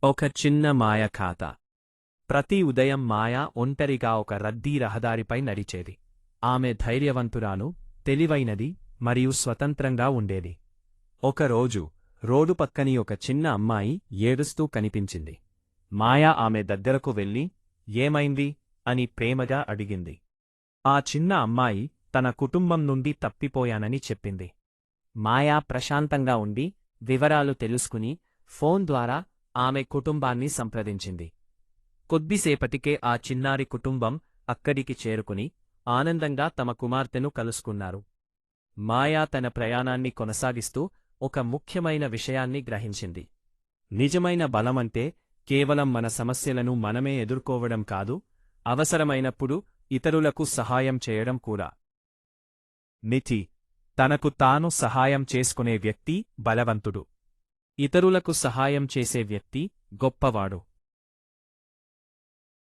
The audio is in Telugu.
ఒక చిన్న మాయ ఖాత. ప్రతి ఉదయం మాయ ఒంటరిగా ఒక రద్దీ రహదారిపై నడిచేది. ఆమె ధైర్యవంతురాలు, తెలివైనది మరియు స్వతంత్రంగా ఉండేది. ఒకరోజు రోడ్డు పక్కని ఒక చిన్న అమ్మాయి ఏడుస్తూ కనిపించింది. మాయ ఆమె దగ్గరకు వెళ్ళి, ఏమైంది అని ప్రేమగా అడిగింది. ఆ చిన్న అమ్మాయి తన కుటుంబం నుండి తప్పిపోయానని చెప్పింది. మాయ ప్రశాంతంగా ఉండి వివరాలు తెలుసుకుని ఫోన్ ద్వారా ఆమె కుటుంబాన్ని సంప్రదించింది. కొద్దిసేపటికే ఆ చిన్నారి కుటుంబం అక్కడికి చేరుకుని ఆనందంగా తమ కుమార్తెను కలుసుకున్నారు. మాయా తన ప్రయాణాన్ని కొనసాగిస్తూ ఒక ముఖ్యమైన విషయాన్ని గ్రహించింది. నిజమైన బలమంటే కేవలం మన సమస్యలను మనమే ఎదుర్కోవడం కాదు, అవసరమైనప్పుడు ఇతరులకు సహాయం చేయడం కూడా. నితి, తనకు తాను సహాయం చేసుకునే వ్యక్తి బలవంతుడు. ఇతరులకు సహాయం చేసే వ్యక్తి గొప్పవాడు.